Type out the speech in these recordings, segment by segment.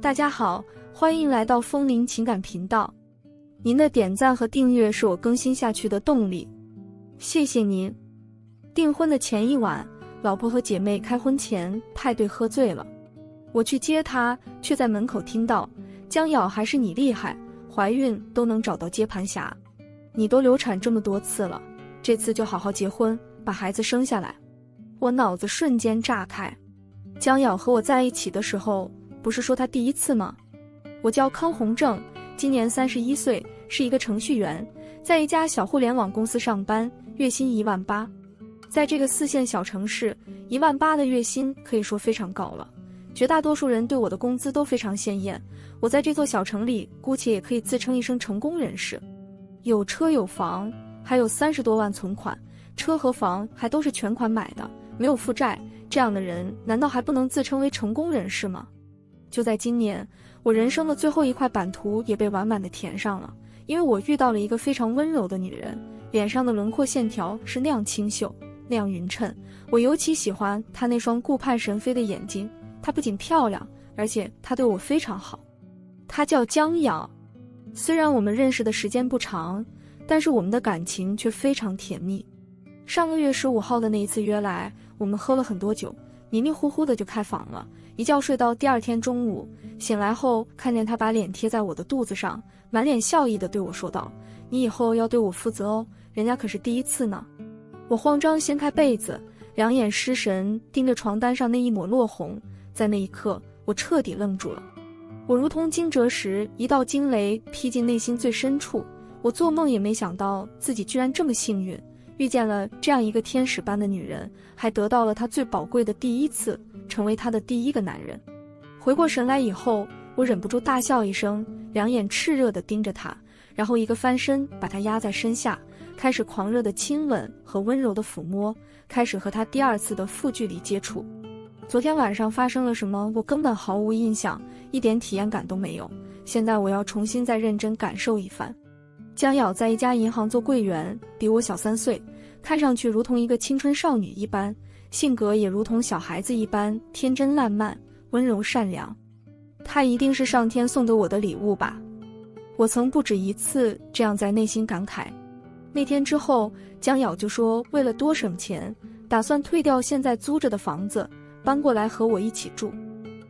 大家好，欢迎来到风铃情感频道。您的点赞和订阅是我更新下去的动力，谢谢您。订婚的前一晚，老婆和姐妹开婚前派对喝醉了，我去接她，却在门口听到江瑶还是你厉害，怀孕都能找到接盘侠，你都流产这么多次了，这次就好好结婚，把孩子生下来。我脑子瞬间炸开。江瑶和我在一起的时候，不是说她第一次吗？我叫康红正，今年31岁，是一个程序员，在一家小互联网公司上班，月薪18000。在这个4线小城市，18000的月薪可以说非常高了。绝大多数人对我的工资都非常鲜艳，我在这座小城里，姑且也可以自称一声成功人士。有车有房，还有30多万存款，车和房还都是全款买的，没有负债，这样的人难道还不能自称为成功人士吗？就在今年，我人生的最后一块版图也被完满的填上了，因为我遇到了一个非常温柔的女人，脸上的轮廓线条是那样清秀，那样匀称。我尤其喜欢她那双顾盼神飞的眼睛，她不仅漂亮，而且她对我非常好。她叫江瑶。虽然我们认识的时间不长，但是我们的感情却非常甜蜜。上个月15号的那一次约来，我们喝了很多酒，迷迷糊糊的就开房了，一觉睡到第二天中午，醒来后看见他把脸贴在我的肚子上，满脸笑意地对我说道：“你以后要对我负责哦，人家可是第一次呢。”我慌张掀开被子，两眼失神盯着床单上那一抹落红，在那一刻，我彻底愣住了。我如同惊蛰时一道惊雷劈进内心最深处，我做梦也没想到自己居然这么幸运，遇见了这样一个天使般的女人，还得到了她最宝贵的第一次，成为她的第一个男人。回过神来以后，我忍不住大笑一声，两眼炽热地盯着她，然后一个翻身把她压在身下，开始狂热的亲吻和温柔的抚摸，开始和她第二次的负距离接触。昨天晚上发生了什么，我根本毫无印象，一点体验感都没有。现在我要重新再认真感受一番。江瑶在一家银行做柜员，比我小3岁，看上去如同一个青春少女一般，性格也如同小孩子一般天真烂漫、温柔善良。她一定是上天送给我的礼物吧？我曾不止一次这样在内心感慨。那天之后，江瑶就说为了多省钱，打算退掉现在租着的房子，搬过来和我一起住。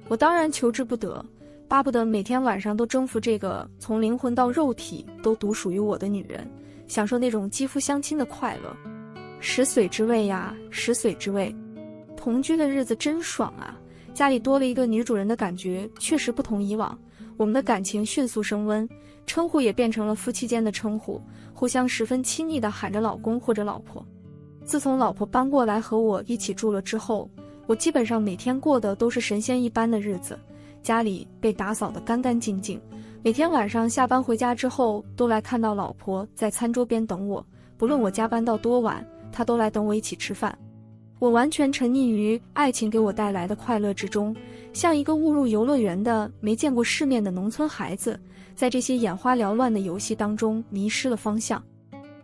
我当然求之不得，巴不得每天晚上都征服这个从灵魂到肉体都独属于我的女人，享受那种肌肤相亲的快乐。食髓之味呀，食髓之味。同居的日子真爽啊，家里多了一个女主人的感觉确实不同以往。我们的感情迅速升温，称呼也变成了夫妻间的称呼，互相十分亲昵地喊着老公或者老婆。自从老婆搬过来和我一起住了之后，我基本上每天过的都是神仙一般的日子，家里被打扫得干干净净，每天晚上下班回家之后都来看到老婆在餐桌边等我，不论我加班到多晚，她都来等我一起吃饭。我完全沉溺于爱情给我带来的快乐之中，像一个误入游乐园的没见过世面的农村孩子，在这些眼花缭乱的游戏当中迷失了方向。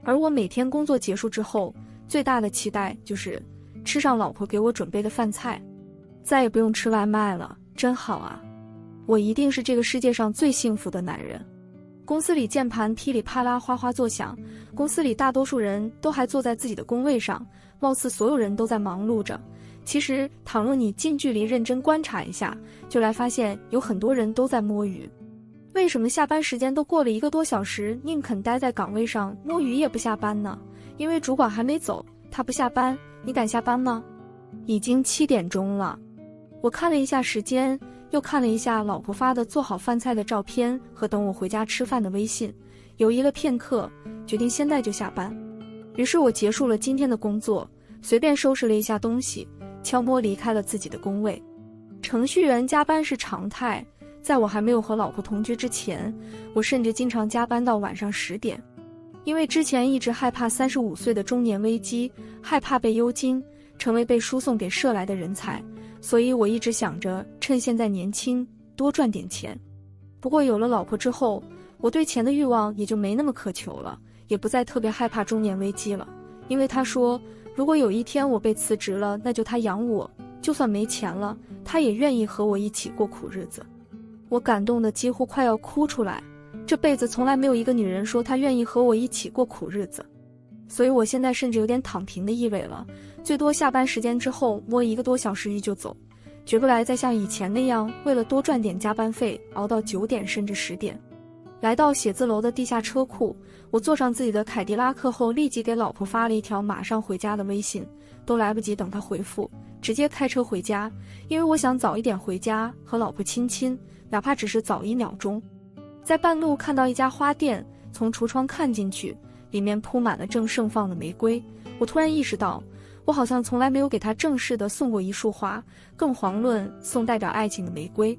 而我每天工作结束之后，最大的期待就是吃上老婆给我准备的饭菜，再也不用吃外卖了，真好啊！我一定是这个世界上最幸福的男人。公司里键盘噼里啪啦哗哗作响，公司里大多数人都还坐在自己的工位上，貌似所有人都在忙碌着。其实倘若你近距离认真观察一下，就来发现有很多人都在摸鱼。为什么下班时间都过了1个多小时，宁肯待在岗位上摸鱼也不下班呢？因为主管还没走，他不下班，你敢下班吗？已经7点钟了。我看了一下时间，又看了一下老婆发的做好饭菜的照片和等我回家吃饭的微信，犹豫了片刻，决定现在就下班。于是我结束了今天的工作，随便收拾了一下东西，悄摸离开了自己的工位。程序员加班是常态，在我还没有和老婆同居之前，我甚至经常加班到晚上10点。因为之前一直害怕35岁的中年危机，害怕被优金，成为被输送给社来的人才，所以我一直想着趁现在年轻多赚点钱。不过有了老婆之后，我对钱的欲望也就没那么渴求了，也不再特别害怕中年危机了。因为他说，如果有一天我被辞职了，那就他养我，就算没钱了，他也愿意和我一起过苦日子。我感动得几乎快要哭出来。这辈子从来没有一个女人说她愿意和我一起过苦日子，所以我现在甚至有点躺平的意味了，最多下班时间之后摸1个多小时鱼就走，绝不来再像以前那样为了多赚点加班费熬到9点甚至10点。来到写字楼的地下车库，我坐上自己的凯迪拉克后，立即给老婆发了一条马上回家的微信，都来不及等她回复，直接开车回家，因为我想早一点回家和老婆亲亲，哪怕只是早1秒钟。在半路看到一家花店，从橱窗看进去，里面铺满了正盛放的玫瑰，我突然意识到，我好像从来没有给她正式的送过一束花，更遑论送代表爱情的玫瑰。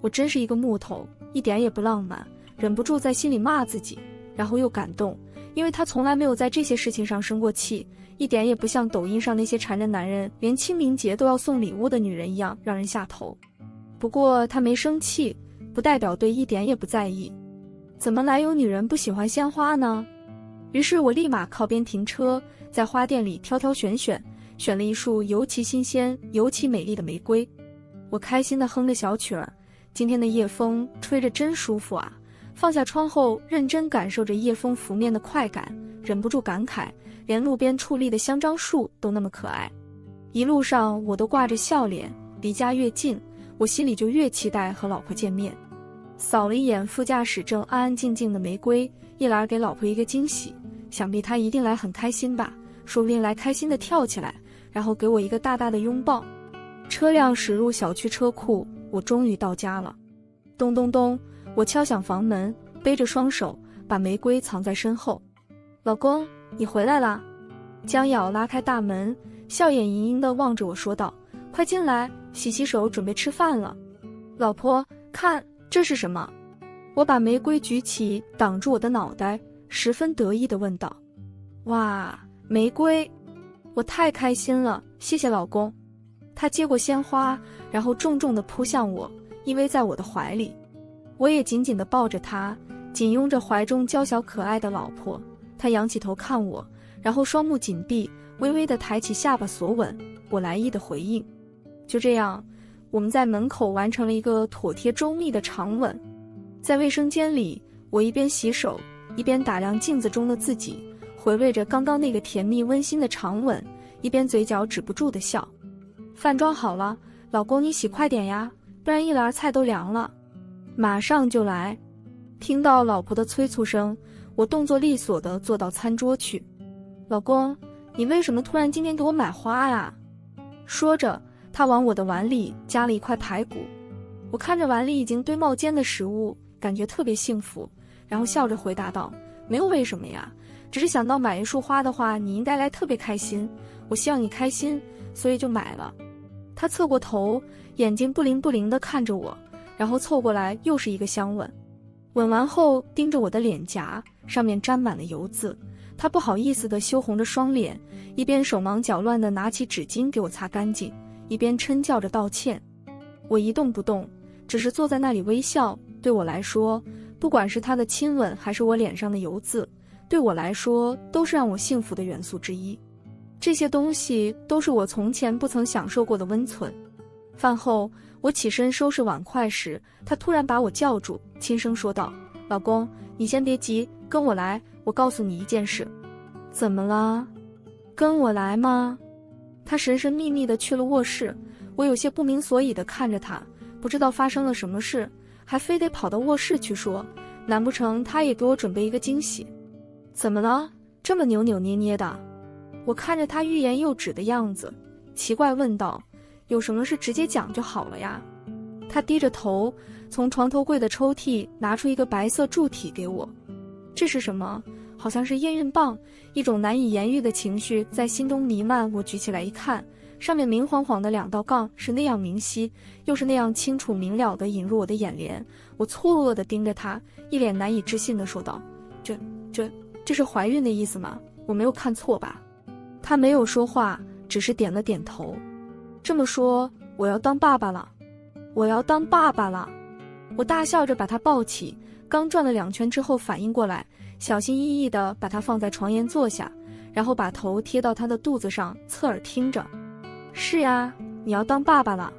我真是一个木头，一点也不浪漫，忍不住在心里骂自己，然后又感动，因为她从来没有在这些事情上生过气，一点也不像抖音上那些缠着男人连清明节都要送礼物的女人一样让人下头。不过她没生气，不代表对一点也不在意。怎么来有女人不喜欢鲜花呢？于是我立马靠边停车，在花店里挑挑选选，选了一束尤其新鲜、尤其美丽的玫瑰。我开心地哼着小曲儿，今天的夜风吹着真舒服啊！放下窗后，认真感受着夜风拂面的快感，忍不住感慨，连路边矗立的香樟树都那么可爱。一路上我都挂着笑脸，离家越近，我心里就越期待和老婆见面。扫了一眼副驾驶正安安静静的玫瑰，一来给老婆一个惊喜，想必她一定来很开心吧，说不定来开心的跳起来，然后给我一个大大的拥抱。车辆驶入小区车库，我终于到家了。咚咚咚，我敲响房门，背着双手，把玫瑰藏在身后。老公，你回来啦！江瑶拉开大门，笑眼盈盈地望着我说道：快进来，洗洗手，准备吃饭了。老婆，看，这是什么？我把玫瑰举起，挡住我的脑袋，十分得意地问道：哇，玫瑰！我太开心了，谢谢老公。他接过鲜花，然后重重地扑向我，依偎在我的怀里。我也紧紧地抱着他，紧拥着怀中娇小可爱的老婆。他仰起头看我，然后双目紧闭，微微地抬起下巴索吻。我来意的回应。就这样，我们在门口完成了一个妥帖周密的长吻。在卫生间里，我一边洗手，一边打量镜子中的自己，回味着刚刚那个甜蜜温馨的长吻，一边嘴角止不住的笑。饭装好了，老公你洗快点呀，不然一篮菜都凉了。马上就来。听到老婆的催促声，我动作利索地坐到餐桌去。老公，你为什么突然今天给我买花呀？说着，他往我的碗里夹了一块排骨。我看着碗里已经堆冒尖的食物，感觉特别幸福，然后笑着回答道：没有为什么呀，只是想到买一束花的话，你应该来特别开心，我希望你开心，所以就买了。他侧过头，眼睛不灵不灵地看着我，然后凑过来又是一个香吻。吻完后盯着我的脸颊，上面沾满了油渍。他不好意思地羞红着双脸，一边手忙脚乱地拿起纸巾给我擦干净，一边嗔叫着道歉。我一动不动，只是坐在那里微笑。对我来说，不管是他的亲吻还是我脸上的油渍，对我来说都是让我幸福的元素之一。这些东西都是我从前不曾享受过的温存。饭后，我起身收拾碗筷时，他突然把我叫住，轻声说道：老公，你先别急，跟我来，我告诉你一件事。怎么了？跟我来吗？他神神秘秘地去了卧室，我有些不明所以地看着他，不知道发生了什么事，还非得跑到卧室去说，难不成他也给我准备一个惊喜？怎么了？这么扭扭捏捏的？我看着他欲言又止的样子，奇怪问道：有什么事直接讲就好了呀。他低着头，从床头柜的抽屉拿出一个白色柱体给我。这是什么？好像是验孕棒，一种难以言喻的情绪在心中弥漫。我举起来一看，上面明晃晃的2道杠是那样明晰，又是那样清楚明了地引入我的眼帘。我错愕地盯着他，一脸难以置信地说道：这是怀孕的意思吗？我没有看错吧？他没有说话，只是点了点头。这么说，我要当爸爸了，我要当爸爸了！我大笑着把他抱起，刚转了2圈之后反应过来，小心翼翼地把他放在床沿坐下，然后把头贴到他的肚子上，侧耳听着。是呀，你要当爸爸了，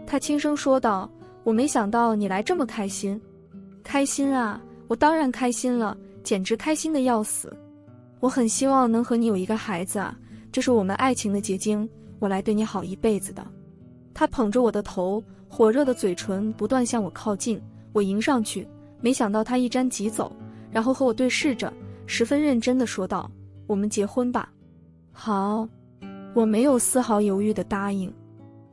他轻声说道。我没想到你来这么开心。开心啊，我当然开心了，简直开心的要死。我很希望能和你有一个孩子啊，这是我们爱情的结晶，我来对你好一辈子的。他捧着我的头，火热的嘴唇不断向我靠近，我迎上去，没想到他一沾即走，然后和我对视着，十分认真地说道：我们结婚吧。好，我没有丝毫犹豫地答应。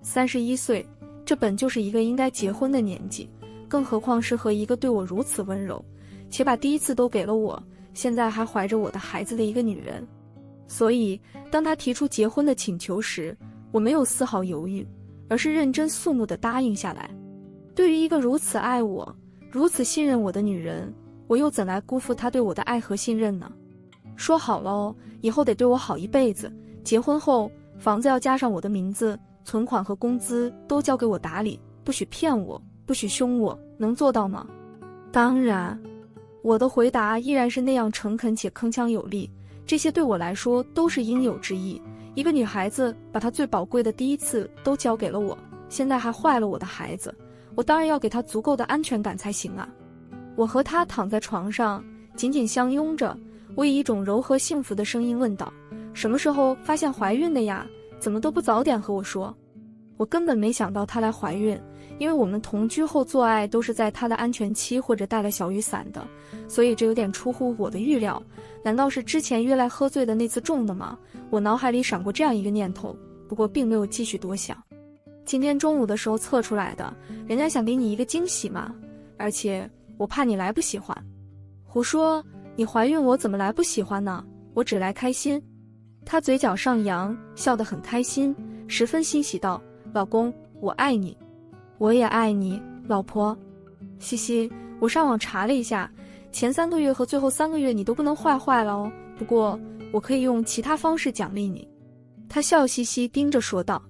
31岁，这本就是一个应该结婚的年纪，更何况是和一个对我如此温柔，且把第一次都给了我，现在还怀着我的孩子的一个女人。所以，当他提出结婚的请求时，我没有丝毫犹豫，而是认真肃穆地答应下来。对于一个如此爱我、如此信任我的女人，我又怎来辜负她对我的爱和信任呢？说好了哦，以后得对我好一辈子，结婚后房子要加上我的名字，存款和工资都交给我打理，不许骗我，不许凶我，能做到吗？当然。我的回答依然是那样诚恳且铿锵有力，这些对我来说都是应有之义。一个女孩子把她最宝贵的第一次都交给了我，现在还坏了我的孩子，我当然要给她足够的安全感才行啊。我和她躺在床上，紧紧相拥着，我以一种柔和幸福的声音问道：什么时候发现怀孕的呀？怎么都不早点和我说？我根本没想到她来怀孕，因为我们同居后做爱都是在她的安全期或者带了小雨伞的，所以这有点出乎我的预料。难道是之前约来喝醉的那次中的吗？我脑海里闪过这样一个念头，不过并没有继续多想。今天中午的时候测出来的，人家想给你一个惊喜嘛，而且我怕你来不喜欢。胡说，你怀孕我怎么来不喜欢呢？我只来开心。他嘴角上扬，笑得很开心，十分欣喜道：老公，我爱你。我也爱你，老婆。西西，我上网查了一下，前3个月和最后3个月你都不能坏了哦，不过我可以用其他方式奖励你。他笑嘻嘻盯着说道。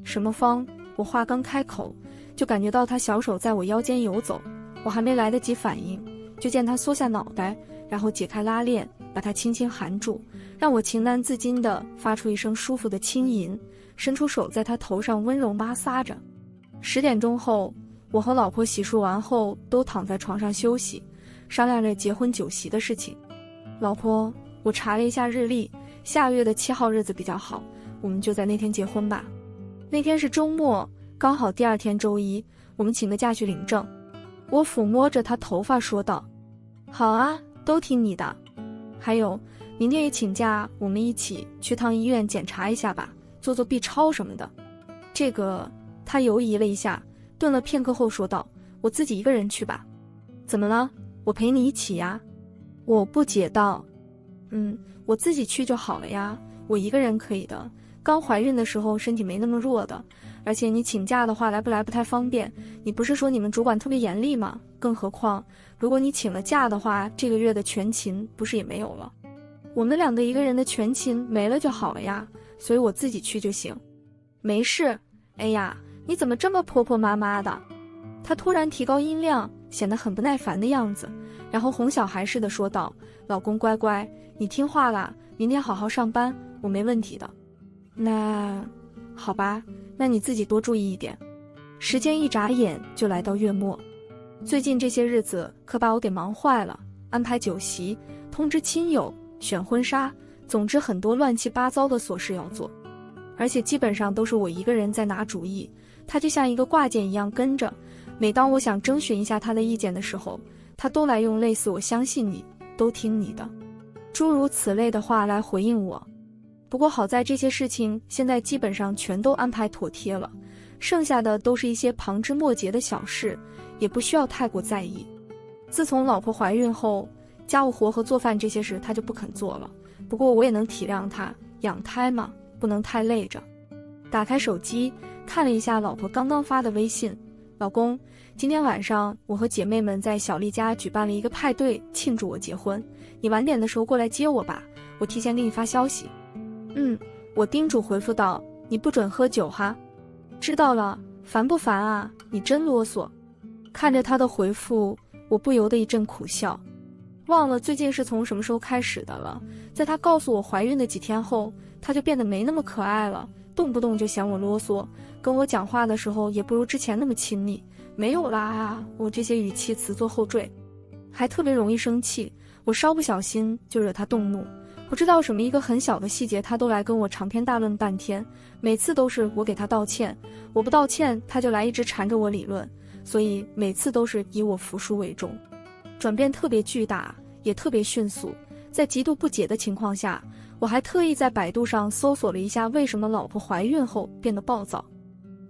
什么方？我话刚开口，就感觉到他小手在我腰间游走，我还没来得及反应，就见他缩下脑袋，然后解开拉链，把他轻轻含住，让我情难自禁地发出一声舒服的轻吟，伸出手在他头上温柔摩挲着。10点钟后，我和老婆洗漱完后都躺在床上休息，商量着结婚酒席的事情。老婆，我查了一下日历，下月的7号日子比较好，我们就在那天结婚吧。那天是周末，刚好第2天周一，我们请个假去领证。我抚摸着她头发说道：好啊，都听你的。还有，明天也请假，我们一起去趟医院检查一下吧，做做 B 超什么的。这个，他犹疑了一下，顿了片刻后说道：我自己一个人去吧。怎么了？我陪你一起呀。我不解道：我自己去就好了呀，我一个人可以的。刚怀孕的时候身体没那么弱的，而且你请假的话来不太方便，你不是说你们主管特别严厉吗？更何况如果你请了假的话，这个月的全勤不是也没有了？我们2个一个人的全勤没了就好了呀，所以我自己去就行。没事。哎呀，你怎么这么婆婆妈妈的？他突然提高音量，显得很不耐烦的样子，然后哄小孩似的说道：老公乖乖，你听话啦，明天好好上班，我没问题的。那好吧，那你自己多注意一点。时间一眨眼就来到月末，最近这些日子可把我给忙坏了，安排酒席，通知亲友，选婚纱，总之很多乱七八糟的琐事要做，而且基本上都是我一个人在拿主意，他就像一个挂件一样跟着。每当我想征询一下他的意见的时候，他都来用类似我相信你，都听你的，诸如此类的话来回应我。不过好在这些事情现在基本上全都安排妥帖了，剩下的都是一些旁枝末节的小事，也不需要太过在意。自从老婆怀孕后，家务活和做饭这些事他就不肯做了，不过我也能体谅他，养胎嘛，不能太累着。打开手机看了一下老婆刚刚发的微信：老公，今天晚上我和姐妹们在小丽家举办了一个派对，庆祝我结婚，你晚点的时候过来接我吧，我提前给你发消息。我叮嘱回复道：你不准喝酒哈。知道了，烦不烦啊？你真啰嗦。看着他的回复，我不由得一阵苦笑，忘了最近是从什么时候开始的了。在他告诉我怀孕的几天后，他就变得没那么可爱了，动不动就嫌我啰嗦，跟我讲话的时候也不如之前那么亲密。没有啦，我这些语气词做后缀，还特别容易生气，我稍不小心就惹他动怒。不知道什么一个很小的细节，他都来跟我长篇大论半天，每次都是我给他道歉，我不道歉他就来一直缠着我理论，所以每次都是以我服输为重。转变特别巨大，也特别迅速。在极度不解的情况下，我还特意在百度上搜索了一下为什么老婆怀孕后变得暴躁。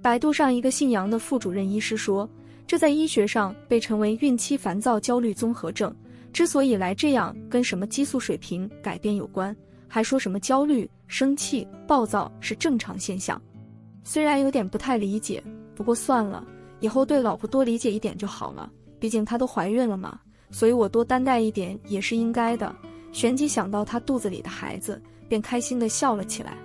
百度上一个姓杨的副主任医师说，这在医学上被称为孕期烦躁焦虑综合症，之所以来这样跟什么激素水平改变有关，还说什么焦虑、生气、暴躁是正常现象。虽然有点不太理解，不过算了，以后对老婆多理解一点就好了，毕竟她都怀孕了嘛，所以我多担待一点也是应该的。旋即想到她肚子里的孩子，便开心地笑了起来。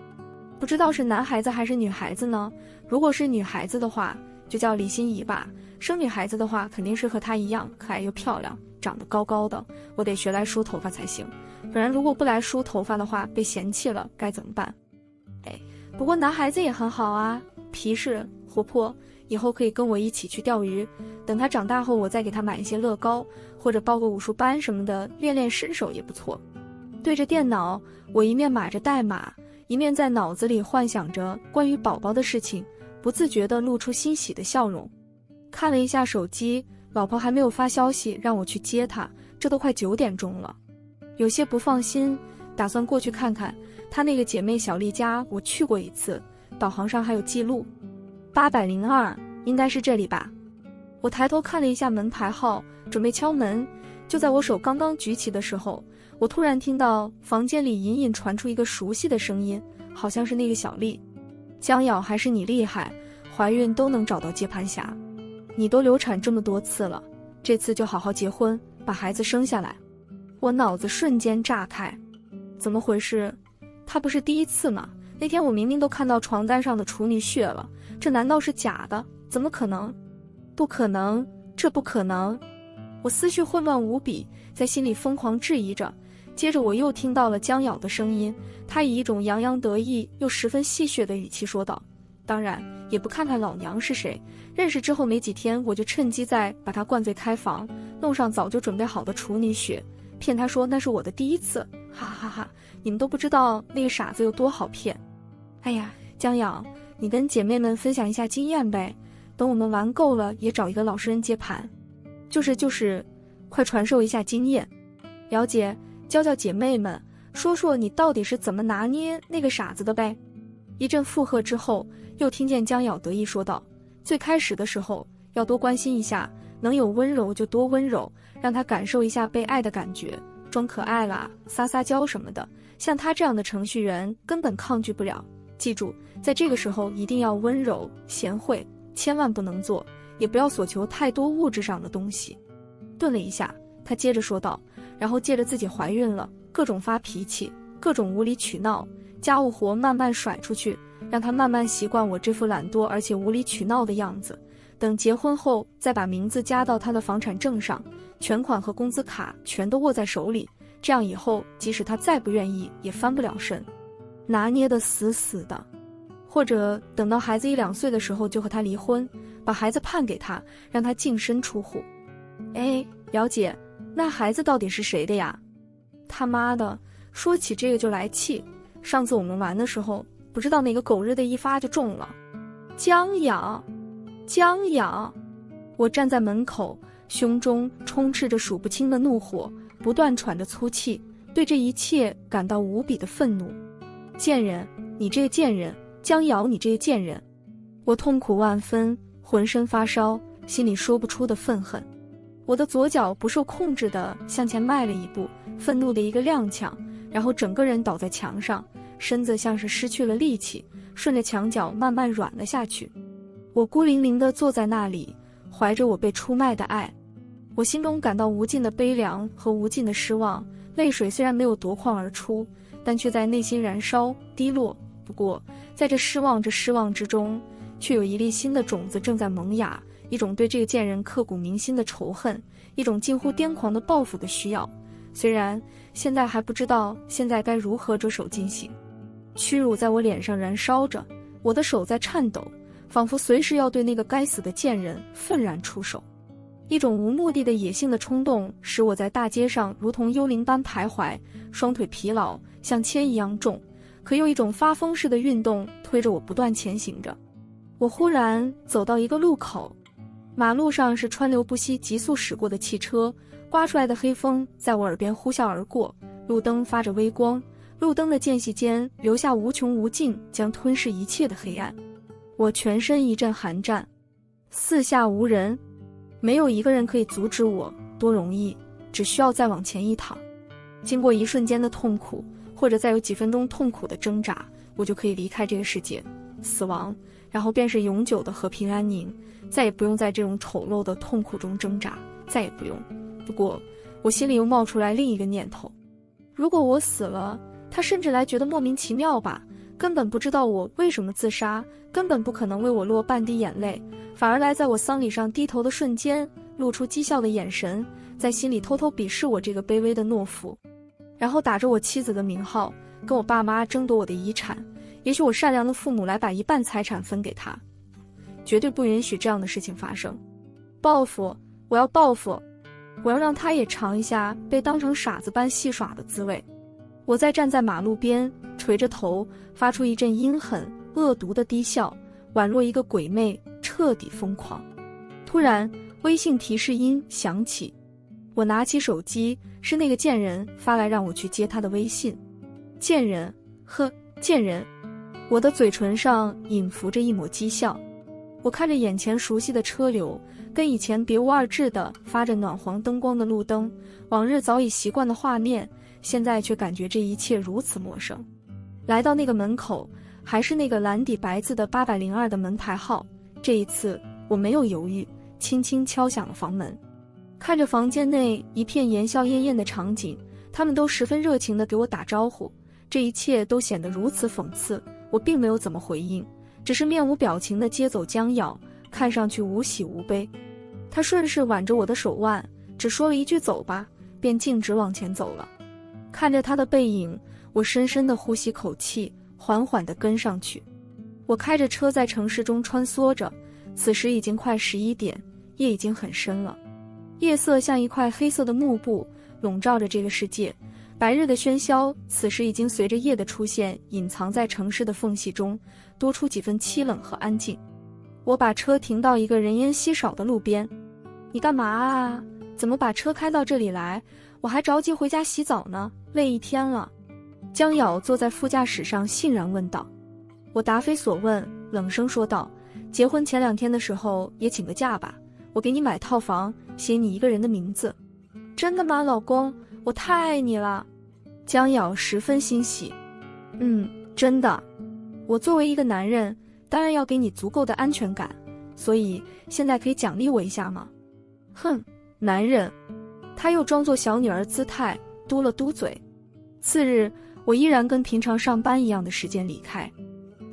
不知道是男孩子还是女孩子呢？如果是女孩子的话，就叫李心怡吧。生女孩子的话，肯定是和她一样可爱又漂亮，长得高高的，我得学来梳头发才行。不然如果不来梳头发的话，被嫌弃了该怎么办？不过男孩子也很好啊，皮实活泼，以后可以跟我一起去钓鱼。等他长大后，我再给他买一些乐高，或者报个武术班什么的，练练身手也不错。对着电脑，我一面码着代码，一面在脑子里幻想着关于宝宝的事情，不自觉地露出欣喜的笑容。看了一下手机，老婆还没有发消息让我去接她，这都快9点钟了。有些不放心，打算过去看看她那个姐妹小丽家，我去过一次，导航上还有记录。802，应该是这里吧。我抬头看了一下门牌号，准备敲门。就在我手刚刚举起的时候，我突然听到房间里隐隐传出一个熟悉的声音，好像是那个小丽。江瑶，还是你厉害，怀孕都能找到接盘侠。你都流产这么多次了，这次就好好结婚，把孩子生下来。我脑子瞬间炸开，怎么回事？他不是第一次吗？那天我明明都看到床单上的处女血了，这难道是假的？怎么可能？不可能，这不可能！我思绪混乱无比，在心里疯狂质疑着。接着我又听到了江瑶的声音，她以一种洋洋得意又十分戏谑的语气说道：当然也不看看老娘是谁，认识之后没几天，我就趁机再把她灌醉开房，弄上早就准备好的处女血，骗她说那是我的第一次，哈哈哈！你们都不知道那个傻子有多好骗。哎呀，江瑶，你跟姐妹们分享一下经验呗，等我们玩够了也找一个老实人接盘。就是快传授一下经验。了解，教教姐妹们，说说你到底是怎么拿捏那个傻子的呗。一阵附和之后，又听见江瑶得意说道，最开始的时候要多关心一下，能有温柔就多温柔，让他感受一下被爱的感觉，装可爱啦，撒撒娇什么的，像他这样的程序员根本抗拒不了。记住，在这个时候一定要温柔贤惠，千万不能做，也不要所求太多物质上的东西。顿了一下，他接着说道，然后借着自己怀孕了，各种发脾气，各种无理取闹，家务活慢慢甩出去，让他慢慢习惯我这副懒惰而且无理取闹的样子。等结婚后，再把名字加到他的房产证上，全款和工资卡全都握在手里，这样以后即使他再不愿意也翻不了身，拿捏得死死的。或者等到孩子1、2岁的时候就和他离婚，把孩子判给他，让他净身出户。了解，那孩子到底是谁的呀？他妈的，说起这个就来气。上次我们玩的时候，不知道哪个狗日的一发就中了。江瑶，江瑶！我站在门口，胸中充斥着数不清的怒火，不断喘着粗气，对这一切感到无比的愤怒。贱人，你这个贱人！江瑶，你这个贱人！我痛苦万分，浑身发烧，心里说不出的愤恨。我的左脚不受控制地向前迈了一步，愤怒的一个踉跄，然后整个人倒在墙上，身子像是失去了力气，顺着墙角慢慢软了下去。我孤零零地坐在那里，怀着我被出卖的爱，我心中感到无尽的悲凉和无尽的失望，泪水虽然没有夺眶而出，但却在内心燃烧滴落。不过在这失望之中，却有一粒新的种子正在萌芽，一种对这个贱人刻骨铭心的仇恨，一种近乎癫狂的报复的需要。虽然现在还不知道现在该如何着手进行，屈辱在我脸上燃烧着，我的手在颤抖，仿佛随时要对那个该死的贱人愤然出手。一种无目的的野性的冲动使我在大街上如同幽灵般徘徊，双腿疲劳，像铅一样重，可又一种发疯似的运动推着我不断前行着。我忽然走到一个路口，马路上是川流不息急速驶过的汽车，刮出来的黑风在我耳边呼啸而过，路灯发着微光，路灯的间隙间留下无穷无尽将吞噬一切的黑暗。我全身一阵寒战，四下无人，没有一个人可以阻止我，多容易，只需要再往前一躺。经过一瞬间的痛苦，或者再有几分钟痛苦的挣扎，我就可以离开这个世界，死亡，然后便是永久的和平安宁，再也不用在这种丑陋的痛苦中挣扎，再也不用。不过我心里又冒出来另一个念头，如果我死了，他甚至来觉得莫名其妙吧，根本不知道我为什么自杀，根本不可能为我落半滴眼泪，反而来在我丧礼上低头的瞬间露出讥笑的眼神，在心里偷偷鄙视我这个卑微的懦夫，然后打着我妻子的名号跟我爸妈争夺我的遗产，也许我善良的父母来把一半财产分给他，绝对不允许这样的事情发生。报复，我要报复，我要让他也尝一下被当成傻子般戏耍的滋味。我在站在马路边，垂着头，发出一阵阴狠恶毒的低笑，宛若一个鬼魅，彻底疯狂。突然，微信提示音响起，我拿起手机，是那个贱人发来让我去接他的微信。贱人，呵，贱人！我的嘴唇上隐伏着一抹讥笑。我看着眼前熟悉的车流，跟以前别无二致的发着暖黄灯光的路灯，往日早已习惯的画面，现在却感觉这一切如此陌生。来到那个门口，还是那个蓝底白字的802的门牌号，这一次我没有犹豫，轻轻敲响了房门。看着房间内一片言笑晏晏的场景，他们都十分热情地给我打招呼，这一切都显得如此讽刺。我并没有怎么回应，只是面无表情地接走江瑶，看上去无喜无悲。他顺势挽着我的手腕，只说了一句走吧，便径直往前走了。看着他的背影，我深深地呼吸口气，缓缓地跟上去。我开着车在城市中穿梭着，此时已经快11点，夜已经很深了。夜色像一块黑色的幕布，笼罩着这个世界。白日的喧嚣，此时已经随着夜的出现，隐藏在城市的缝隙中，多出几分凄冷和安静。我把车停到一个人烟稀少的路边。你干嘛啊？怎么把车开到这里来？我还着急回家洗澡呢，累一天了。江瑶坐在副驾驶上欣然问道。我答非所问，冷声说道，结婚前2天的时候也请个假吧，我给你买套房，写你一个人的名字。真的吗，老公？我太爱你了。江瑶十分欣喜。真的。我作为一个男人，当然要给你足够的安全感，所以现在可以奖励我一下吗？哼，男人。他又装作小女儿姿态，嘟了嘟嘴。次日，我依然跟平常上班一样的时间离开。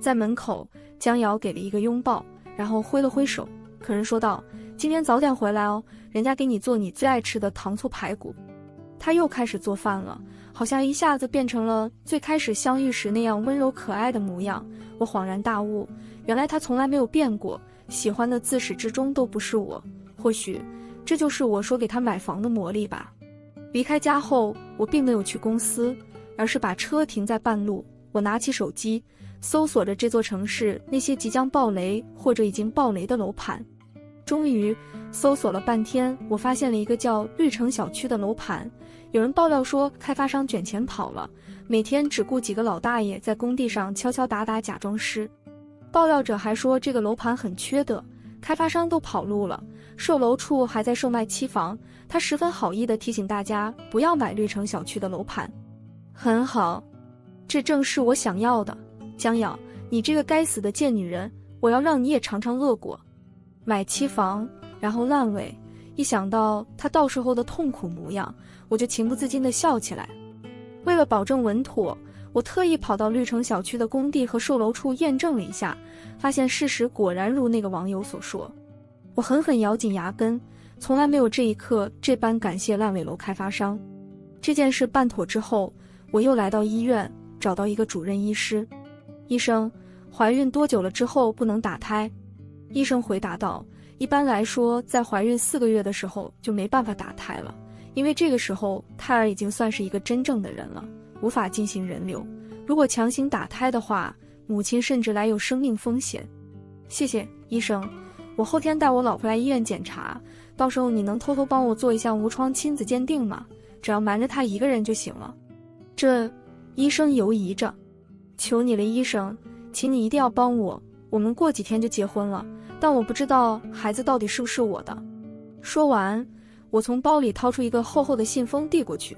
在门口，江瑶给了一个拥抱，然后挥了挥手，可人说道，今天早点回来哦，人家给你做你最爱吃的糖醋排骨。他又开始做饭了，好像一下子变成了最开始相遇时那样温柔可爱的模样。我恍然大悟，原来他从来没有变过，喜欢的自始至终都不是我。或许这就是我说给他买房的魔力吧。离开家后，我并没有去公司，而是把车停在半路。我拿起手机，搜索着这座城市那些即将爆雷或者已经爆雷的楼盘。终于搜索了半天，我发现了一个叫绿城小区的楼盘。有人爆料说开发商卷钱跑了，每天只雇几个老大爷在工地上敲敲打打假装尸。爆料者还说这个楼盘很缺德，开发商都跑路了，售楼处还在售卖期房。他十分好意地提醒大家不要买绿城小区的楼盘。很好，这正是我想要的。江瑶，你这个该死的贱女人，我要让你也尝尝恶果。买期房，然后烂尾，一想到他到时候的痛苦模样，我就情不自禁地笑起来。为了保证稳妥，我特意跑到绿城小区的工地和售楼处验证了一下，发现事实果然如那个网友所说。我狠狠咬紧牙根，从来没有这一刻这般感谢烂尾楼开发商。这件事办妥之后，我又来到医院，找到一个主任医师。医生，怀孕多久了之后不能打胎？医生回答道，一般来说，在怀孕4个月的时候就没办法打胎了，因为这个时候胎儿已经算是一个真正的人了，无法进行人流。如果强行打胎的话，母亲甚至来有生命风险。谢谢医生，我后天带我老婆来医院检查，到时候你能偷偷帮我做一项无创亲子鉴定吗？只要瞒着她一个人就行了。这医生犹疑着，求你了医生，请你一定要帮我，我们过几天就结婚了，但我不知道孩子到底是不是我的。说完，我从包里掏出一个厚厚的信封递过去。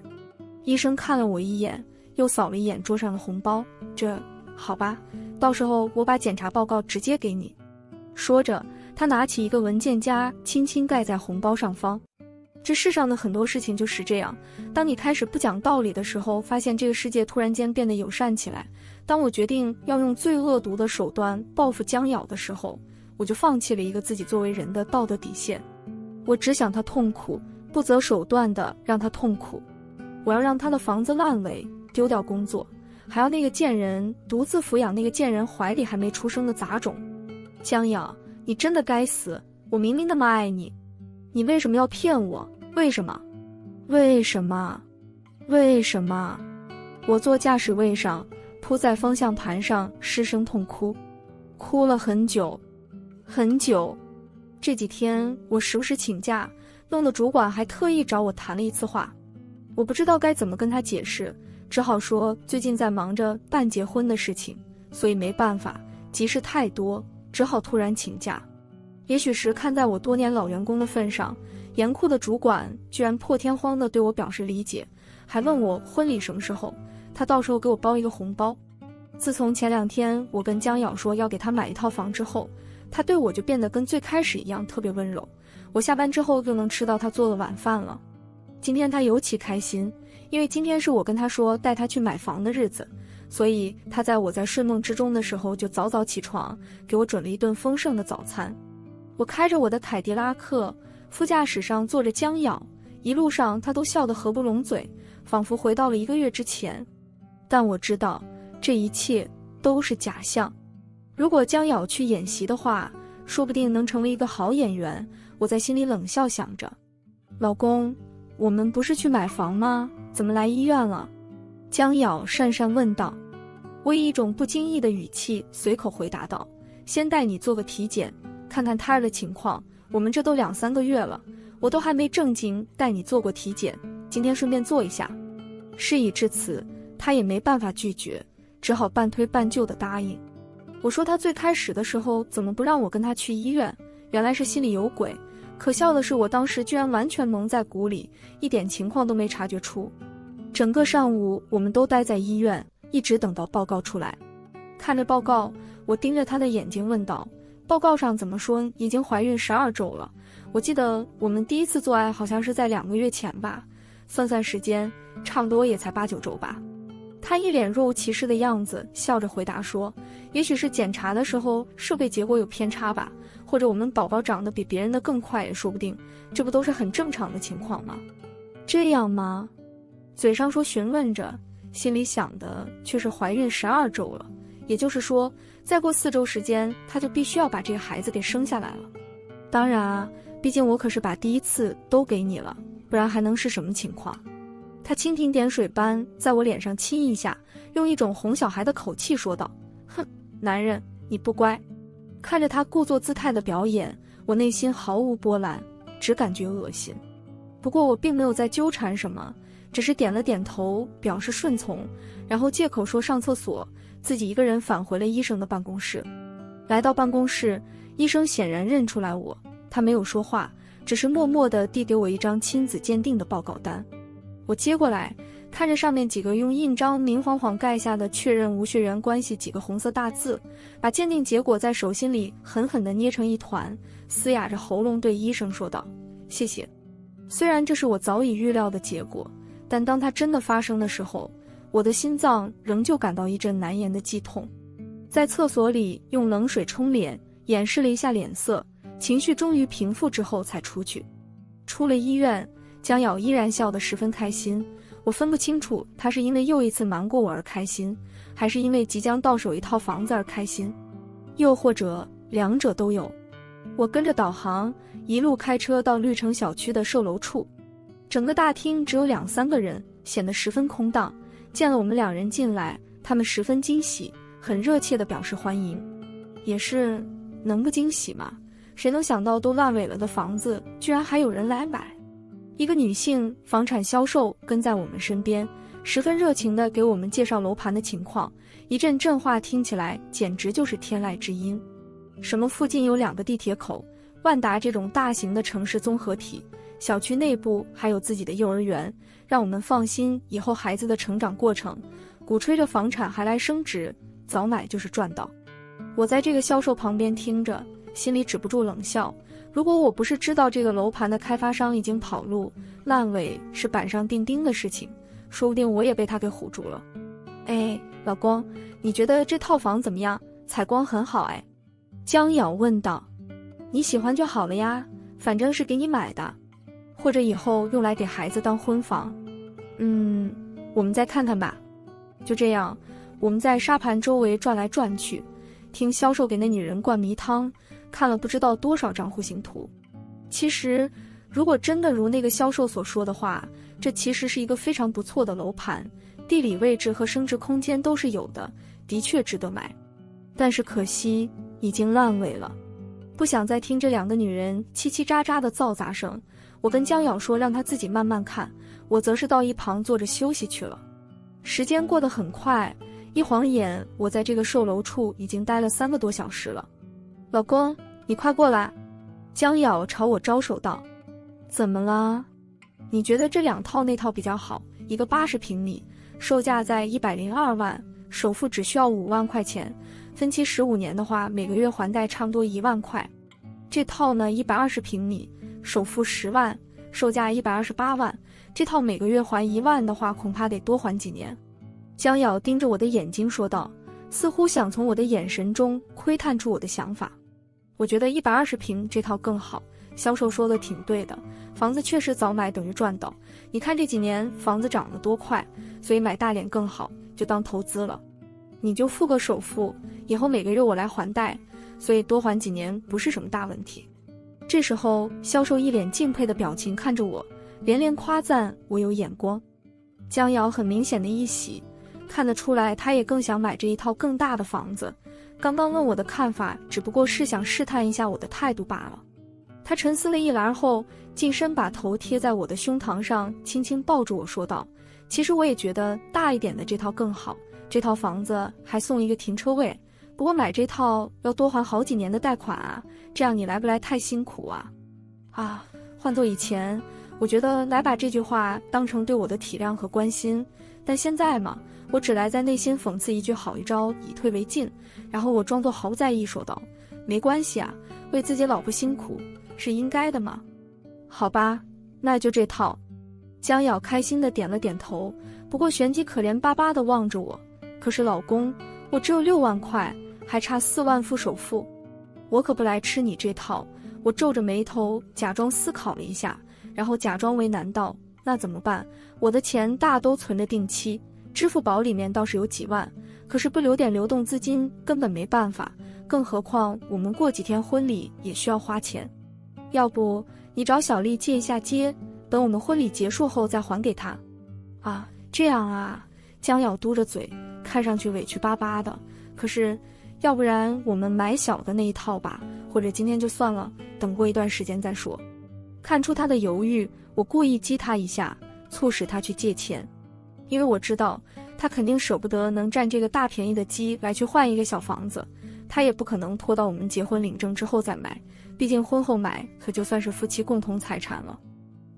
医生看了我一眼，又扫了一眼桌上的红包，这好吧，到时候我把检查报告直接给你。说着，他拿起一个文件夹，轻轻盖在红包上方。这世上的很多事情就是这样，当你开始不讲道理的时候，发现这个世界突然间变得友善起来。当我决定要用最恶毒的手段报复江瑶的时候，我就放弃了一个自己作为人的道德底线。我只想他痛苦，不择手段的让他痛苦。我要让他的房子烂尾，丢掉工作，还要那个贱人独自抚养那个贱人怀里还没出生的杂种。江瑶，你真的该死！我明明那么爱你，你为什么要骗我？为什么？为什么？为什么？我坐驾驶位上，扑在方向盘上，失声痛哭，哭了很久，很久。这几天我时不时请假，弄得主管还特意找我谈了一次话。我不知道该怎么跟他解释，只好说最近在忙着办结婚的事情，所以没办法，急事太多，只好突然请假。也许是看在我多年老员工的份上，严酷的主管居然破天荒地对我表示理解，还问我婚礼什么时候，他到时候给我包一个红包。自从前2天我跟江瑶说要给他买一套房之后，他对我就变得跟最开始一样特别温柔，我下班之后就能吃到他做的晚饭了。今天他尤其开心，因为今天是我跟他说带他去买房的日子，所以他在我在睡梦之中的时候就早早起床，给我准了一顿丰盛的早餐。我开着我的凯迪拉克，副驾驶上坐着江瑶，一路上他都笑得合不拢嘴，仿佛回到了1个月之前。但我知道这一切都是假象。如果江瑶去演习的话，说不定能成为一个好演员。我在心里冷笑想着。老公，我们不是去买房吗？怎么来医院了？江瑶讪讪问道。我以一种不经意的语气随口回答道，先带你做个体检，看看胎儿的情况，我们这都2、3个月了，我都还没正经带你做过体检，今天顺便做一下。事已至此，他也没办法拒绝，只好半推半就地答应。我说他最开始的时候怎么不让我跟他去医院，原来是心里有鬼。可笑的是，我当时居然完全蒙在鼓里，一点情况都没察觉出。整个上午我们都待在医院，一直等到报告出来。看着报告，我盯着他的眼睛问道，报告上怎么说已经怀孕12周了？我记得我们第一次做爱好像是在2个月前吧，算算时间，差不多也才8、9周吧。他一脸若无其事的样子，笑着回答说，也许是检查的时候设备结果有偏差吧，或者我们宝宝长得比别人的更快也说不定，这不都是很正常的情况吗？这样吗？嘴上说询问着，心里想的却是怀孕12周了，也就是说再过4周时间他就必须要把这个孩子给生下来了。当然啊，毕竟我可是把第一次都给你了，不然还能是什么情况？他蜻蜓点水般在我脸上亲一下，用一种哄小孩的口气说道，哼，男人你不乖。看着他故作姿态的表演，我内心毫无波澜，只感觉恶心。不过我并没有再纠缠什么，只是点了点头表示顺从，然后借口说上厕所，自己一个人返回了医生的办公室。来到办公室，医生显然认出来我，他没有说话，只是默默地递给我一张亲子鉴定的报告单。我接过来，看着上面几个用印章明晃晃盖下的确认无血缘关系几个红色大字，把鉴定结果在手心里狠狠地捏成一团，嘶哑着喉咙对医生说道，谢谢。虽然这是我早已预料的结果，但当它真的发生的时候，我的心脏仍旧感到一阵难言的悸痛。在厕所里用冷水冲脸，掩饰了一下脸色，情绪终于平复之后才出去。出了医院，江瑶依然笑得十分开心，我分不清楚她是因为又一次瞒过我而开心，还是因为即将到手一套房子而开心。又或者两者都有。我跟着导航一路开车到绿城小区的售楼处，整个大厅只有2-3个人，显得十分空荡。见了我们2人进来，他们十分惊喜，很热切地表示欢迎。也是能不惊喜吗？谁能想到都烂尾了的房子居然还有人来买。一个女性房产销售跟在我们身边，十分热情地给我们介绍楼盘的情况，一阵阵话听起来简直就是天籁之音。什么附近有2个地铁口，万达这种大型的城市综合体，小区内部还有自己的幼儿园，让我们放心以后孩子的成长过程，鼓吹着房产还来升值，早买就是赚到。我在这个销售旁边听着，心里止不住冷笑。如果我不是知道这个楼盘的开发商已经跑路，烂尾是板上钉钉的事情，说不定我也被他给唬住了。哎，老公，你觉得这套房怎么样？采光很好哎。江瑶问道。你喜欢就好了呀，反正是给你买的，或者以后用来给孩子当婚房。我们再看看吧。就这样，我们在沙盘周围转来转去，听销售给那女人灌迷汤，看了不知道多少张户型图。其实，如果真的如那个销售所说的话，这其实是一个非常不错的楼盘，地理位置和升值空间都是有的，的确值得买。但是可惜已经烂尾了。不想再听这2个女人叽叽喳喳的噪杂声，我跟江瑶说让她自己慢慢看，我则是到一旁坐着休息去了。时间过得很快，一晃眼我在这个售楼处已经待了3个多小时了。老公，你快过来。江瑶朝我招手道。怎么了？你觉得这2套那套比较好，一个80平米，售价在102万，首付只需要5万块钱，分期15年的话，每个月还贷差不多1万块。这套呢120平米，首付10万，售价128万，这套每个月还1万的话，恐怕得多还几年。江瑶盯着我的眼睛说道，似乎想从我的眼神中窥探出我的想法。我觉得120平这套更好，销售说的挺对的，房子确实早买等于赚到。你看这几年房子涨得多快，所以买大点更好，就当投资了。你就付个首付，以后每个月我来还贷，所以多还几年不是什么大问题。这时候销售一脸敬佩的表情看着我，连连夸赞我有眼光。江瑶很明显的一喜，看得出来他也更想买这一套更大的房子。刚刚问我的看法，只不过是想试探一下我的态度罢了。他沉思了一来后，近身把头贴在我的胸膛上，轻轻抱住我说道，其实我也觉得大一点的这套更好，这套房子还送一个停车位，不过买这套要多还好几年的贷款啊，这样你来不来太辛苦啊。换做以前，我觉得来把这句话当成对我的体谅和关心，但现在嘛，我只来在内心讽刺一句好一招以退为进，然后我装作毫不在意说道，没关系啊，为自己老婆辛苦是应该的嘛。好吧，那就这套。江瑶开心地点了点头，不过旋即可怜巴巴地望着我，可是老公，我只有6万块，还差4万付首付，我可不来吃你这套。我皱着眉头假装思考了一下，然后假装为难道，那怎么办？我的钱大都存着定期，支付宝里面倒是有几万，可是不留点流动资金根本没办法，更何况我们过几天婚礼也需要花钱。要不你找小丽借一下街，等我们婚礼结束后再还给她。这样啊。江瑶嘟着嘴，看上去委屈巴巴的。可是要不然我们买小的那一套吧，或者今天就算了，等过一段时间再说。看出他的犹豫，我故意激他一下，促使他去借钱，因为我知道他肯定舍不得能占这个大便宜的机来去换一个小房子，他也不可能拖到我们结婚领证之后再买，毕竟婚后买可就算是夫妻共同财产了。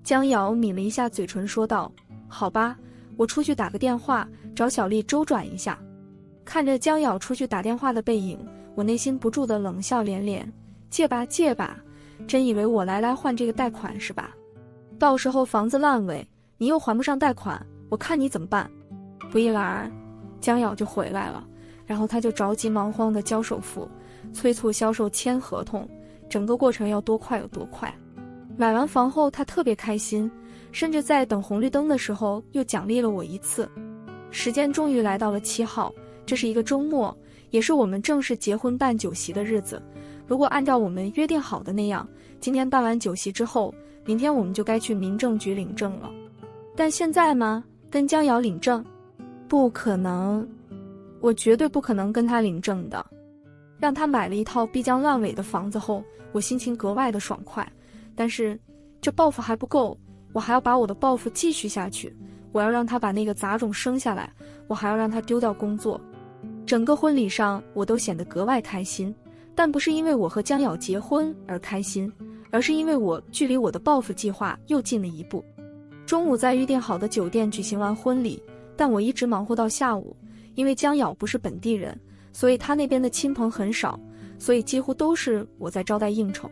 江瑶抿了一下嘴唇说道，好吧，我出去打个电话找小丽周转一下。看着江瑶出去打电话的背影，我内心不住的冷笑连连，借吧借吧，真以为我来换这个贷款是吧？到时候房子烂尾，你又还不上贷款，我看你怎么办。不一来，江瑶就回来了，然后他就着急忙慌的交首付，催促销售签合同，整个过程要多快有多快。买完房后他特别开心，甚至在等红绿灯的时候又奖励了我一次。时间终于来到了7号，这是一个周末，也是我们正式结婚办酒席的日子。如果按照我们约定好的那样，今天办完酒席之后，明天我们就该去民政局领证了。但现在吗？跟江瑶领证？不可能，我绝对不可能跟他领证的。让他买了一套逼将烂尾的房子后，我心情格外的爽快。但是这报复还不够，我还要把我的报复继续下去。我要让他把那个杂种生下来，我还要让他丢掉工作。整个婚礼上我都显得格外开心，但不是因为我和江瑶结婚而开心，而是因为我距离我的报复计划又近了一步。中午在预定好的酒店举行完婚礼，但我一直忙活到下午。因为江瑶不是本地人，所以他那边的亲朋很少，所以几乎都是我在招待应酬。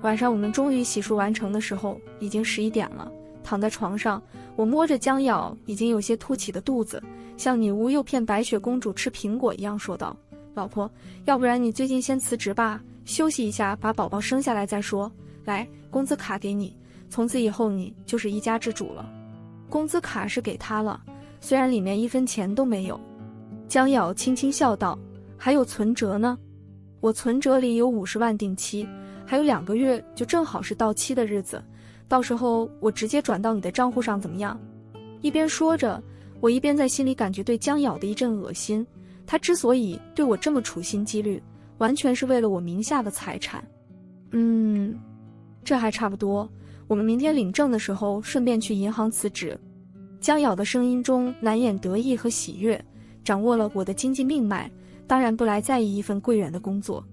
晚上我们终于洗漱完成的时候，已经11点了。躺在床上，我摸着江瑶已经有些凸起的肚子，像女巫诱骗白雪公主吃苹果一样说道：老婆，要不然你最近先辞职吧，休息一下，把宝宝生下来再说。来，工资卡给你，从此以后你就是一家之主了。工资卡是给他了，虽然里面1分钱都没有。江瑶轻轻笑道：还有存折呢？我存折里有50万定期，还有2个月就正好是到期的日子，到时候我直接转到你的账户上怎么样？一边说着，我一边在心里感觉对江瑶的一阵恶心。他之所以对我这么处心积虑，完全是为了我名下的财产。这还差不多，我们明天领证的时候顺便去银行辞职。江瑶的声音中难掩得意和喜悦，掌握了我的经济命脉，当然不来在意一份贵远的工作。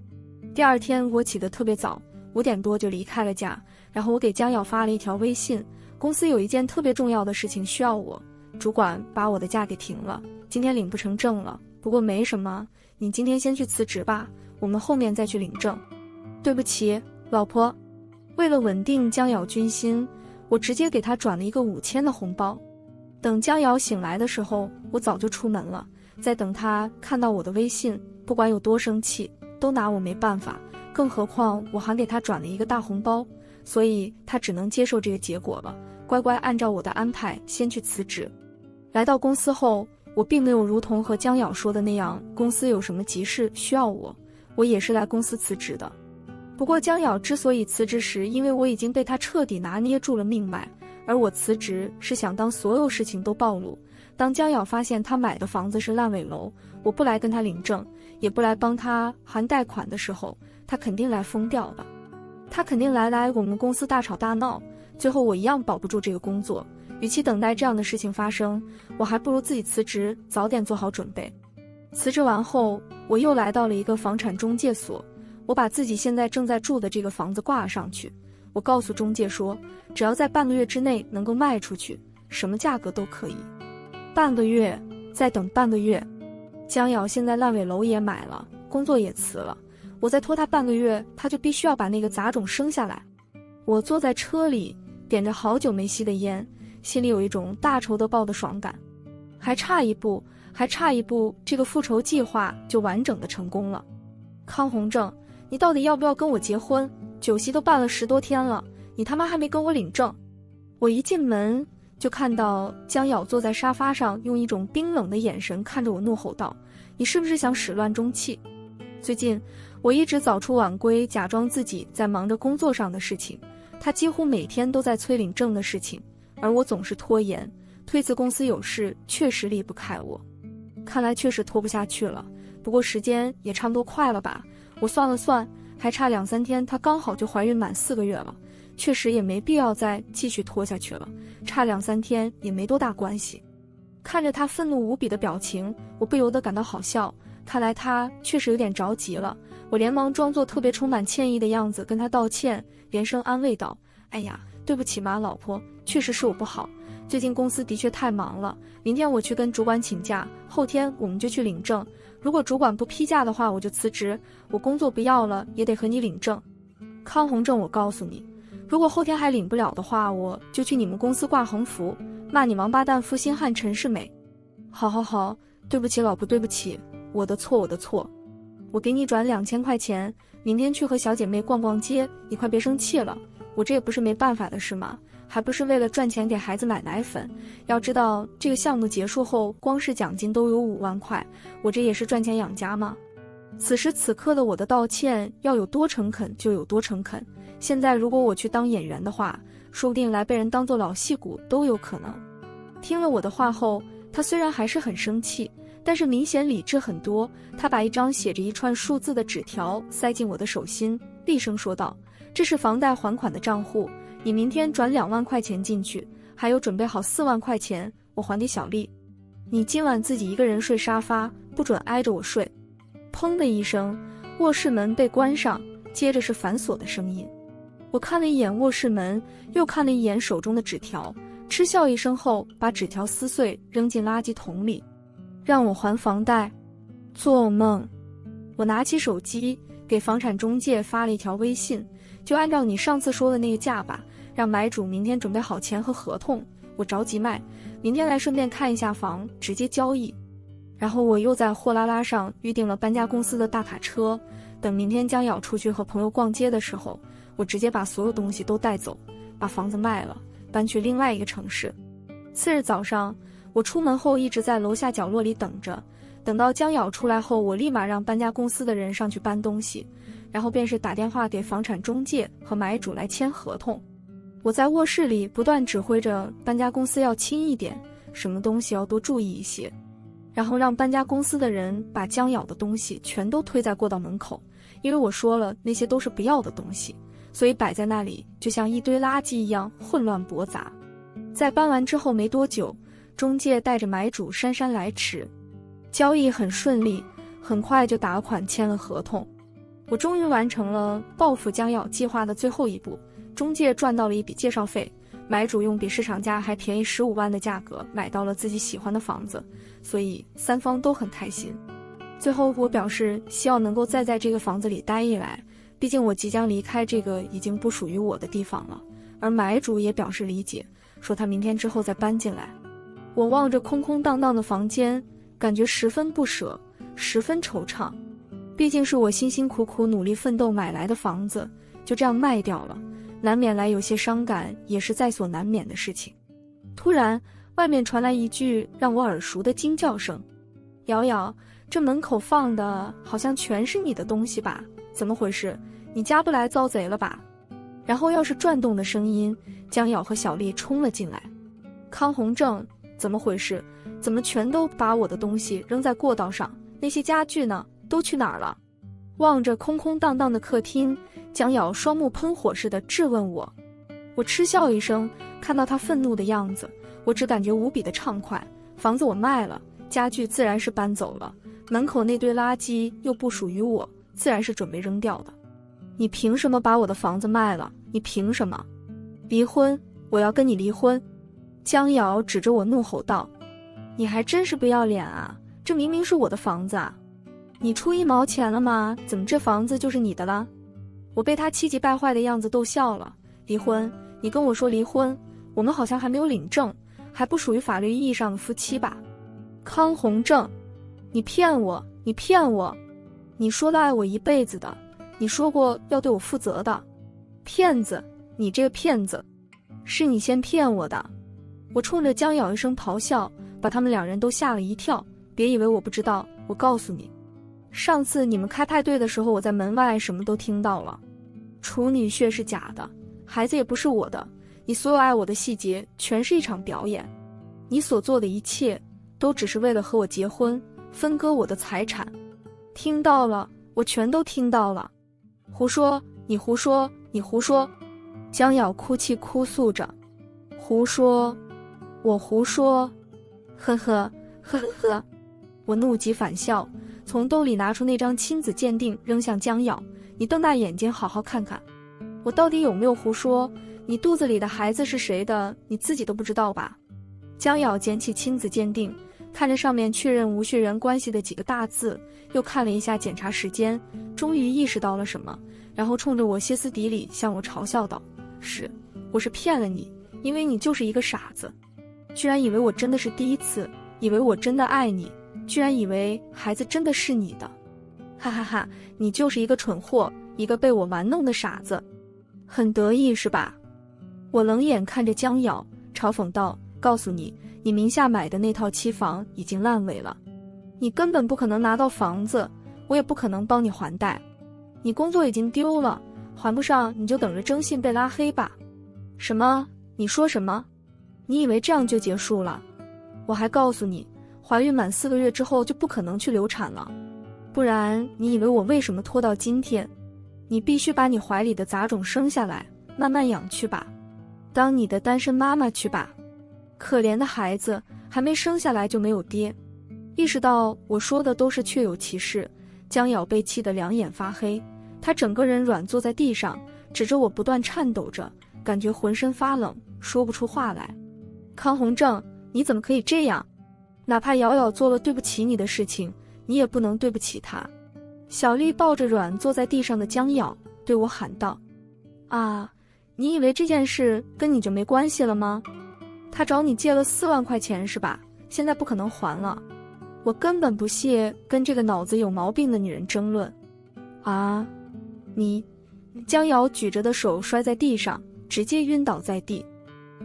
第二天我起得特别早，5点多就离开了家，然后我给江瑶发了一条微信，公司有一件特别重要的事情需要我，主管把我的假给停了，今天领不成证了，不过没什么，你今天先去辞职吧，我们后面再去领证。对不起，老婆。为了稳定江瑶军心，我直接给她转了一个5000的红包。等江瑶醒来的时候，我早就出门了。在等她看到我的微信，不管有多生气，都拿我没办法。更何况我还给她转了一个大红包，所以她只能接受这个结果了，乖乖按照我的安排先去辞职。来到公司后，我并没有如同和江瑶说的那样，公司有什么急事需要我，我也是来公司辞职的。不过江瑶之所以辞职时，因为我已经被她彻底拿捏住了命脉，而我辞职是想当所有事情都暴露。当江瑶发现她买的房子是烂尾楼，我不来跟她领证，也不来帮她还贷款的时候，她肯定来疯掉了。她肯定来我们公司大吵大闹，最后我一样保不住这个工作。与其等待这样的事情发生，我还不如自己辞职，早点做好准备。辞职完后，我又来到了一个房产中介所，我把自己现在正在住的这个房子挂了上去。我告诉中介说，只要在半个月之内能够卖出去，什么价格都可以。半个月，再等半个月。江瑶现在烂尾楼也买了，工作也辞了，我再拖他半个月，他就必须要把那个杂种生下来。我坐在车里，点着好久没吸的烟，心里有一种大仇得报的爽感。还差一步，这个复仇计划就完整的成功了。康宏正，你到底要不要跟我结婚？酒席都办了10多天了，你他妈还没跟我领证。我一进门就看到江瑶坐在沙发上，用一种冰冷的眼神看着我，怒吼道：你是不是想始乱终弃？最近我一直早出晚归，假装自己在忙着工作上的事情，他几乎每天都在催领证的事情，而我总是拖延，推辞公司有事，确实离不开我。看来确实拖不下去了，不过时间也差不多快了吧，我算了算，还差2、3天，她刚好就怀孕满4个月了，确实也没必要再继续拖下去了，差2、3天也没多大关系。看着她愤怒无比的表情，我不由得感到好笑，看来她确实有点着急了。我连忙装作特别充满歉意的样子跟她道歉，连声安慰道：哎呀，对不起嘛，老婆，确实是我不好，最近公司的确太忙了，明天我去跟主管请假，后天我们就去领证，如果主管不批假的话，我就辞职，我工作不要了也得和你领证。康宏正，我告诉你，如果后天还领不了的话，我就去你们公司挂横幅，骂你王八蛋负心汉陈世美。好，对不起老婆，对不起，我的错，我给你转2000块钱，明天去和小姐妹逛逛街，你快别生气了，我这也不是没办法的事嘛，还不是为了赚钱给孩子买奶粉。要知道这个项目结束后，光是奖金都有5万块，我这也是赚钱养家嘛。此时此刻的我的道歉要有多诚恳就有多诚恳。现在如果我去当演员的话，说不定来被人当作老戏骨都有可能。听了我的话后，他虽然还是很生气，但是明显理智很多。他把一张写着一串数字的纸条塞进我的手心，厉声说道：“这是房贷还款的账户，你明天转2万块钱进去，还有准备好4万块钱，我还给小丽。你今晚自己一个人睡沙发，不准挨着我睡。”砰的一声，卧室门被关上，接着是反锁的声音。我看了一眼卧室门，又看了一眼手中的纸条，嗤笑一声后，把纸条撕碎扔进垃圾桶里。让我还房贷？做梦！我拿起手机给房产中介发了一条微信，就按照你上次说的那个价吧，让买主明天准备好钱和合同，我着急卖，明天来顺便看一下房，直接交易。然后我又在货拉拉上预定了搬家公司的大卡车，等明天将要出去和朋友逛街的时候，我直接把所有东西都带走，把房子卖了，搬去另外一个城市。次日早上，我出门后一直在楼下角落里等着，等到江瑶出来后，我立马让搬家公司的人上去搬东西，然后便是打电话给房产中介和买主来签合同。我在卧室里不断指挥着搬家公司要轻一点，什么东西要多注意一些，然后让搬家公司的人把江瑶的东西全都推在过道门口，因为我说了那些都是不要的东西，所以摆在那里就像一堆垃圾一样混乱驳杂。在搬完之后没多久，中介带着买主姗姗来迟，交易很顺利，很快就打款签了合同。我终于完成了报复江瑶计划的最后一步，中介赚到了一笔介绍费，买主用比市场价还便宜15万的价格买到了自己喜欢的房子，所以三方都很开心。最后我表示希望能够再在这个房子里待一来，毕竟我即将离开这个已经不属于我的地方了，而买主也表示理解，说他明天之后再搬进来。我望着空空荡荡的房间，感觉十分不舍，十分惆怅。毕竟是我辛辛苦苦努力奋斗买来的房子，就这样卖掉了，难免来有些伤感，也是在所难免的事情。突然，外面传来一句让我耳熟的惊叫声：“瑶瑶，这门口放的好像全是你的东西吧？怎么回事？你家不来遭贼了吧？”然后要是转动的声音，江瑶和小丽冲了进来。康宏正，怎么回事？怎么全都把我的东西扔在过道上？那些家具呢？都去哪儿了？望着空空荡荡的客厅，江瑶双目喷火似的质问我。我嗤笑一声，看到他愤怒的样子，我只感觉无比的畅快。房子我卖了，家具自然是搬走了，门口那堆垃圾又不属于我，自然是准备扔掉的。你凭什么把我的房子卖了？你凭什么？离婚！我要跟你离婚！江瑶指着我怒吼道：“你还真是不要脸啊！这明明是我的房子啊！你出1毛钱了吗？怎么这房子就是你的了？”我被他气急败坏的样子逗笑了。离婚？你跟我说离婚？我们好像还没有领证，还不属于法律意义上的夫妻吧？康宏正，你骗我！你骗我！你说的爱我一辈子的，你说过要对我负责的，骗子！你这个骗子！是你先骗我的！我冲着江瑶一声咆哮，把他们2人都吓了一跳。别以为我不知道，我告诉你，上次你们开派对的时候，我在门外什么都听到了。处女穴是假的，孩子也不是我的，你所有爱我的细节全是一场表演，你所做的一切都只是为了和我结婚，分割我的财产。听到了，我全都听到了。胡说！你胡说！你胡说！江瑶哭泣哭诉着。胡说！我胡说！呵呵呵呵呵！我怒极反笑，从兜里拿出那张亲子鉴定扔向江瑶。你瞪大眼睛好好看看，我到底有没有胡说？你肚子里的孩子是谁的，你自己都不知道吧？江瑶捡起亲子鉴定，看着上面确认无血缘关系的几个大字，又看了一下检查时间，终于意识到了什么，然后冲着我歇斯底里向我嘲笑道：“是，我是骗了你，因为你就是一个傻子，居然以为我真的是第一次，以为我真的爱你，居然以为孩子真的是你的，哈哈哈，你就是一个蠢货，一个被我玩弄的傻子，很得意是吧？”我冷眼看着江瑶，嘲讽道：“告诉你，你名下买的那套期房已经烂尾了，你根本不可能拿到房子，我也不可能帮你还贷。你工作已经丢了，还不上你就等着征信被拉黑吧。什么？你说什么？你以为这样就结束了？我还告诉你，怀孕满4个月之后就不可能去流产了。不然你以为我为什么拖到今天？你必须把你怀里的杂种生下来，慢慢养去吧，当你的单身妈妈去吧。可怜的孩子，还没生下来就没有爹。意识到我说的都是确有其事，江瑶被气得两眼发黑，她整个人软坐在地上，指着我不断颤抖着，感觉浑身发冷，说不出话来。康宏正，你怎么可以这样？哪怕瑶瑶做了对不起你的事情，你也不能对不起她。小丽抱着软坐在地上的江瑶，对我喊道：啊，你以为这件事跟你就没关系了吗？他找你借了4万块钱是吧？现在不可能还了。我根本不屑跟这个脑子有毛病的女人争论。啊，你……江瑶举着的手摔在地上，直接晕倒在地。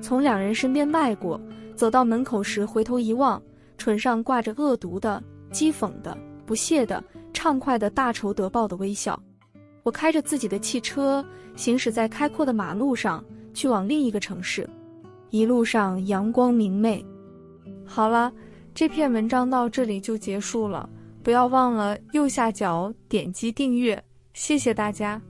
从两人身边迈过，走到门口时回头一望，唇上挂着恶毒的、讥讽的、不屑的、畅快的大仇得报的微笑。我开着自己的汽车，行驶在开阔的马路上，去往另一个城市。一路上阳光明媚。好了，这篇文章到这里就结束了，不要忘了右下角点击订阅，谢谢大家。